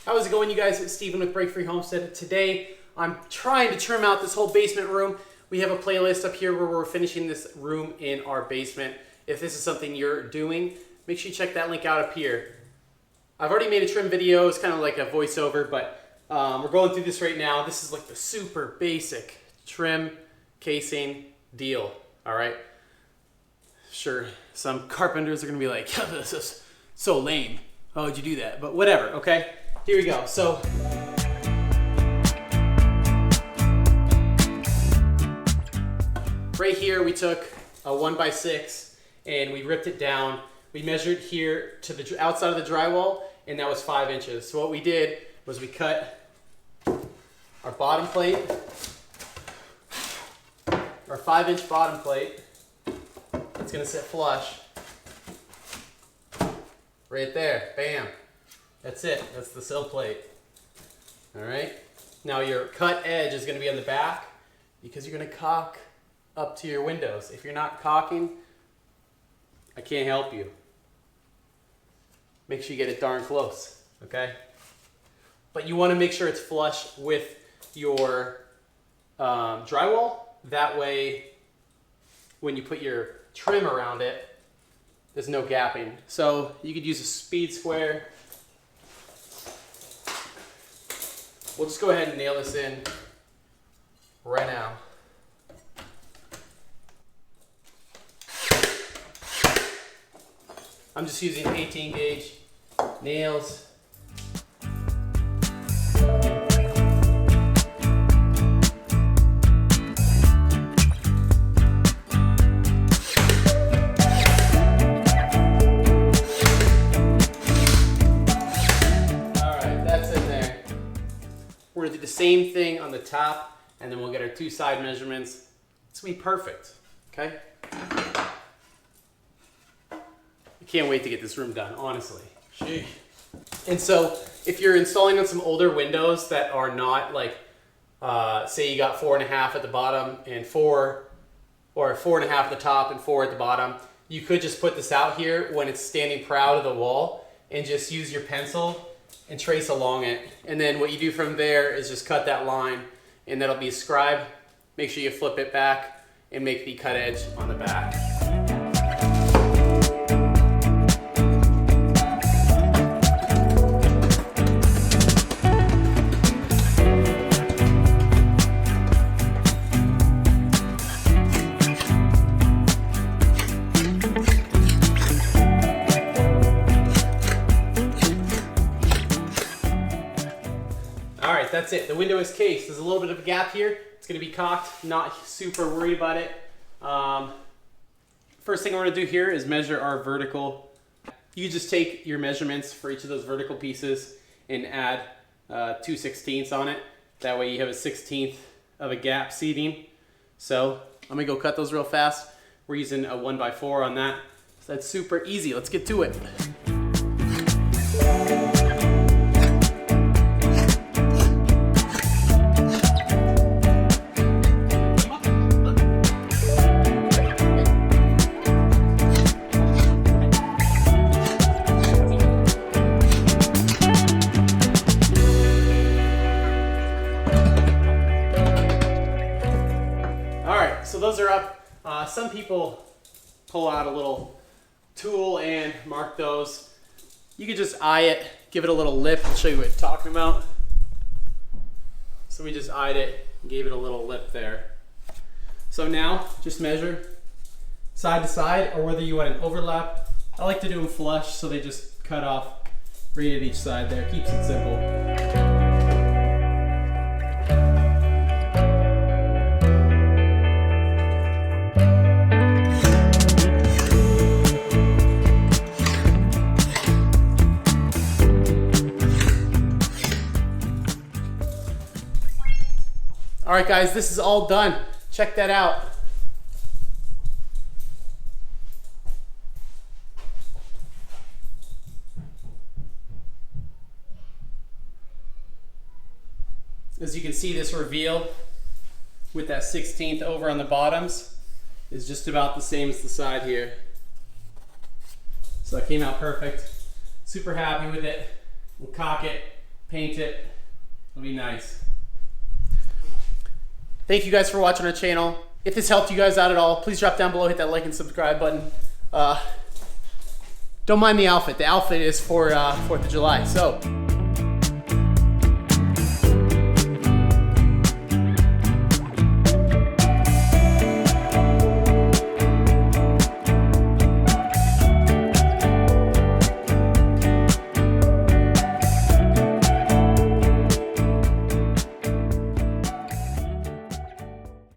How's it going, you guys? It's Steven with Break Free Homestead. Today, I'm trying to trim out this whole basement room. We have a playlist up here where we're finishing this room in our basement. If this is something you're doing, make sure you check that link out up here. I've already made a trim video. It's kind of like a voiceover, but we're going through this right now. This is like the super basic trim casing deal, all right? Sure, some carpenters are gonna be like, this is so lame. How would you do that? But whatever, okay? Here we go. So, right here we took a 1x6 and we ripped it down. We measured here to the outside of the drywall, and that was 5 inches. So what we did was we cut our bottom plate, our 5-inch bottom plate. It's gonna sit flush. Right there, bam. That's it, that's the sill plate. All right, now your cut edge is gonna be on the back because you're gonna caulk up to your windows. If you're not caulking, I can't help you. Make sure you get it darn close, okay? But you wanna make sure it's flush with your drywall. That way, when you put your trim around it, there's no gapping. So you could use a speed square. We'll just go ahead and nail this in right now. I'm just using 18 gauge nails. We're gonna do the same thing on the top, and then we'll get our 2 side measurements. It's gonna be perfect, okay? I can't wait to get this room done, honestly. Sheesh. And so, if you're installing on some older windows that are not like, say you got 4.5 at the bottom and 4, or 4.5 at the top and 4 at the bottom, you could just put this out here when it's standing proud of the wall and just use your pencil and trace along it. And then what you do from there is just cut that line, and that'll be a scribe. Make sure you flip it back and make the cut edge on the back. All right, that's it. The window is cased. There's a little bit of a gap here. It's gonna be caulked. Not super worried about it. First thing we're gonna do here is measure our vertical. You just take your measurements for each of those vertical pieces and add 2/16 on it. That way you have a 1/16 of a gap seating. So I'm gonna go cut those real fast. We're using a 1x4 on that. So that's super easy. Let's get to it. So those are up. Some people pull out a little tool and mark those. You could just eye it, give it a little lip, and show you what I'm talking about. So we just eyed it and gave it a little lip there. So now just measure side to side, or whether you want an overlap. I like to do them flush, so they just cut off right at each side there. Keeps it simple. All right, guys, this is all done. Check that out. As you can see, this reveal with that 16th over on the bottoms is just about the same as the side here. So it came out perfect. Super happy with it. We'll caulk it paint it. It'll be nice. Thank you guys for watching our channel. If this helped you guys out at all, please drop down below, hit that like and subscribe button. Don't mind the outfit. The outfit is for 4th of July. So